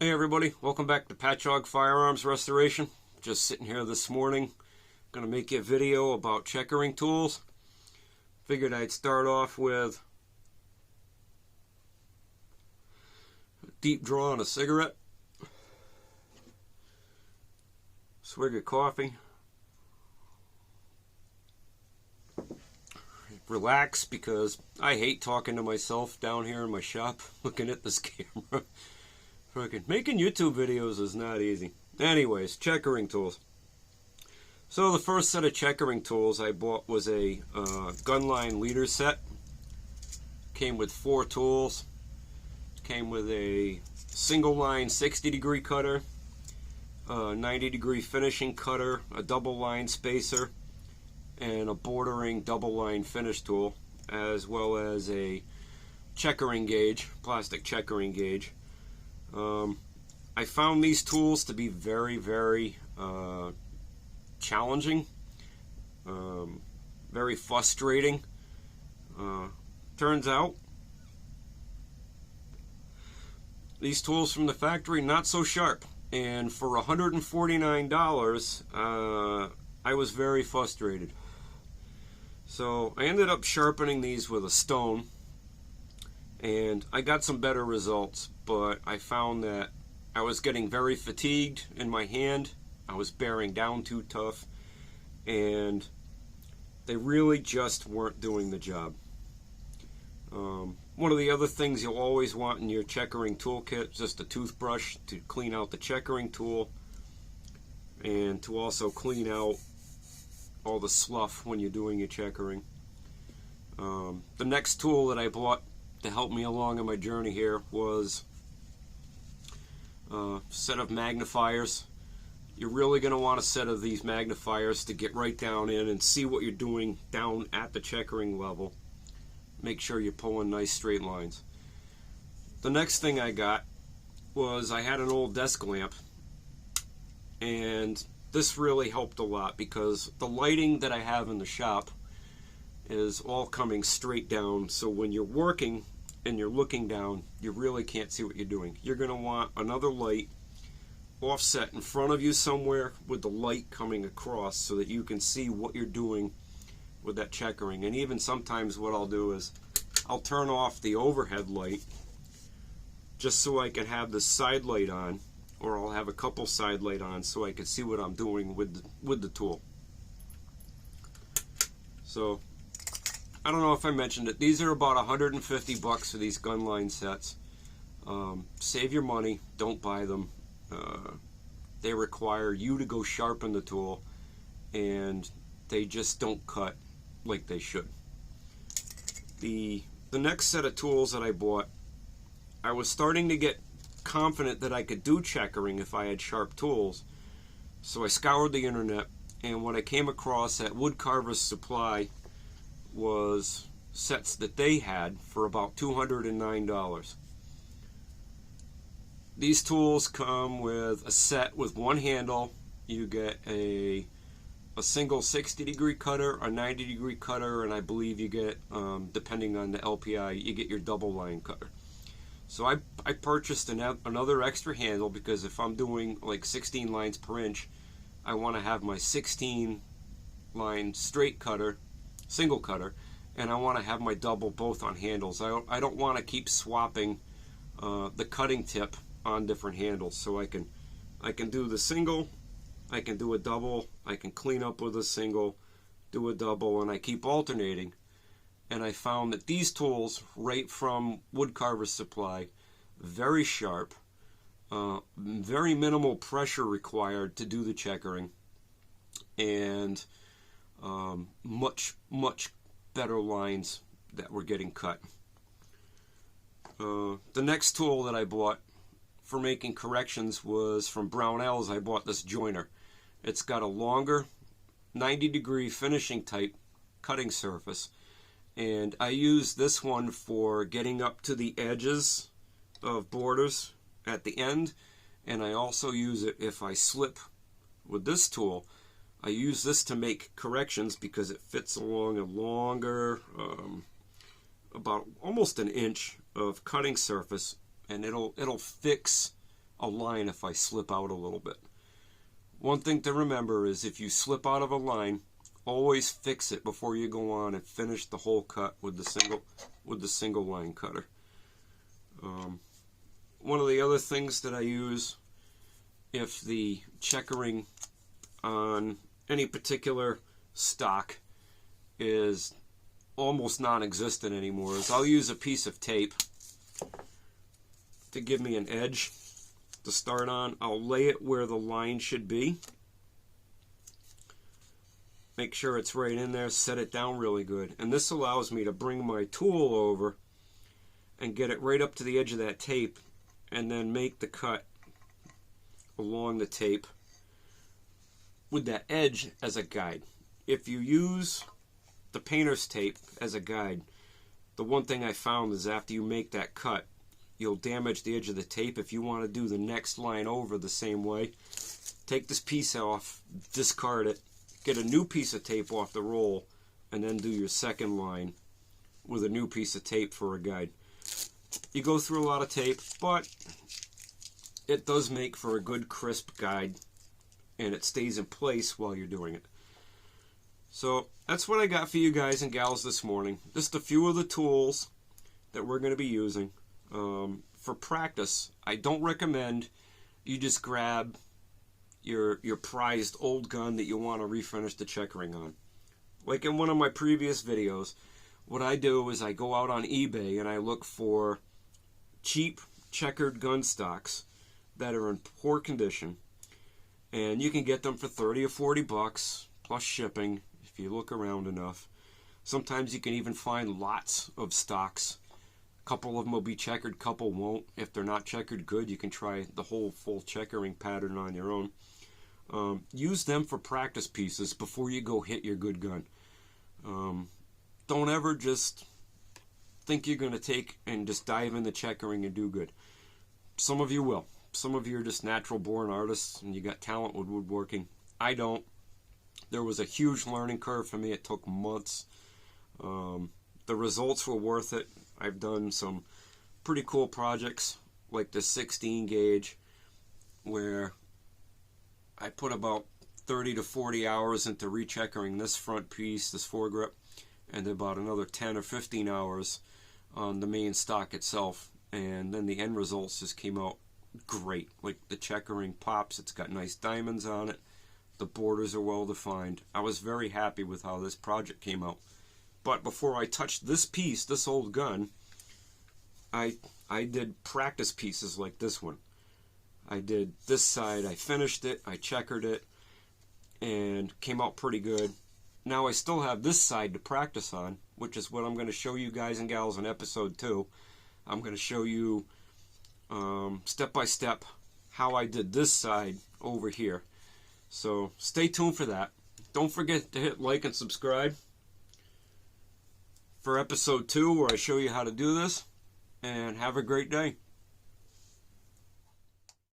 Hey everybody, welcome back to Patchogue Firearms Restoration. Just sitting here this morning, gonna make you a video about checkering tools. Figured I'd start off with a deep draw on a cigarette, swig of coffee, relax because I hate talking to myself down here in my shop looking at this camera. Making YouTube videos is not easy. Anyways, checkering tools. So the first set of checkering tools I bought was a Gunline leader set. Came with 4 tools. Came with a single line 60-degree cutter, a 90-degree finishing cutter, a double line spacer, and a bordering double line finish tool, as well as a checkering gauge, plastic checkering gauge. I found these tools to be very, very challenging, very frustrating. Turns out these tools from the factory not so sharp, and for $149 I was very frustrated. So I ended up sharpening these with a stone, and I got some better results, but I found that I was getting very fatigued in my hand. I was bearing down too tough, and they really just weren't doing the job. One of the other things you'll always want in your checkering toolkit is just a toothbrush to clean out the checkering tool, and to also clean out all the slough when you're doing your checkering. The next tool that I bought to help me along on my journey here was a set of magnifiers. You're really going to want a set of these magnifiers to get right down in and see what you're doing down at the checkering level. Make sure you're pulling nice straight lines. The next thing I got was I had an old desk lamp, and this really helped a lot because the lighting that I have in the shop is all coming straight down, so when you're working and you're looking down, you really can't see what you're doing. You're going to want another light offset in front of you somewhere with the light coming across so that you can see what you're doing with that checkering. And even sometimes what I'll do is I'll turn off the overhead light just so I can have the side light on, or I'll have a couple side light on so I can see what I'm doing with the tool. So I don't know if I mentioned it. These are about 150 bucks for these Gunline sets. Save your money. Don't buy them. They require you to go sharpen the tool, and they just don't cut like they should. The next set of tools that I bought, I was starting to get confident that I could do checkering if I had sharp tools. So I scoured the internet, and what I came across at Carver Supply was sets that they had for about $209. These tools come with a set with one handle. You get a single 60-degree cutter, a 90-degree cutter, and I believe you get, depending on the LPI, you get your double line cutter. So I purchased another extra handle because if I'm doing like 16 lines per inch, I want to have my 16 line straight cutter, single cutter, and I want to have my double both on handles. I don't want to keep swapping the cutting tip on different handles. So I can do the single, I can do a double, I can clean up with a single, do a double, and I keep alternating. And I found that these tools, right from Carver Supply, very sharp, very minimal pressure required to do the checkering, and much better lines that were getting cut. The next tool that I bought for making corrections was from Brownells. I bought this joiner. It's got a longer 90-degree finishing type cutting surface, and I use this one for getting up to the edges of borders at the end, and I also use it if I slip with this tool. I use this to make corrections because it fits along a longer, about almost an inch of cutting surface, and it'll fix a line if I slip out a little bit. One thing to remember is if you slip out of a line, always fix it before you go on and finish the whole cut with the single line cutter. One of the other things that I use, if the checkering on any particular stock is almost non-existent anymore, is I'll use a piece of tape to give me an edge to start on. I'll lay it where the line should be. Make sure it's right in there, set it down really good. And this allows me to bring my tool over and get it right up to the edge of that tape and then make the cut along the tape with that edge as a guide. If you use the painter's tape as a guide, the one thing I found is after you make that cut, you'll damage the edge of the tape. If you want to do the next line over the same way, take this piece off, discard it, get a new piece of tape off the roll, and then do your second line with a new piece of tape for a guide. You go through a lot of tape, but it does make for a good crisp guide, and it stays in place while you're doing it. So that's what I got for you guys and gals this morning. Just a few of the tools that we're going to be using. For practice, I don't recommend you just grab your prized old gun that you want to refinish the checkering on. Like in one of my previous videos, what I do is I go out on eBay and I look for cheap checkered gun stocks that are in poor condition, and you can get them for 30 or 40 bucks plus shipping if you look around enough. Sometimes you can even find lots of stocks. A couple of them will be checkered, couple won't. If they're not checkered good, you can try the whole full checkering pattern on your own. Use them for practice pieces before you go hit your good gun. Don't ever just think you're going to take and just dive into checkering and do good. Some of you will. Some of you are just natural born artists and you got talent with woodworking. I don't. There was a huge learning curve for me. It took months. The results were worth it. I've done some pretty cool projects like the 16 gauge where I put about 30 to 40 hours into recheckering this front piece, this foregrip, and about another 10 or 15 hours on the main stock itself, and then the end results just came out great. Like the checkering pops, it's got nice diamonds on it, the borders are well defined. I was very happy with how this project came out. But before I touched this piece, this old gun, I did practice pieces like this one. I did this side, I finished it, I checkered it, and came out pretty good. Now I still have this side to practice on, which is what I'm going to show you guys and gals in episode 2. I'm going to show you step by step how I did this side over here. So stay tuned for that. Don't forget to hit like and subscribe for episode 2 where I show you how to do this, and have a great day.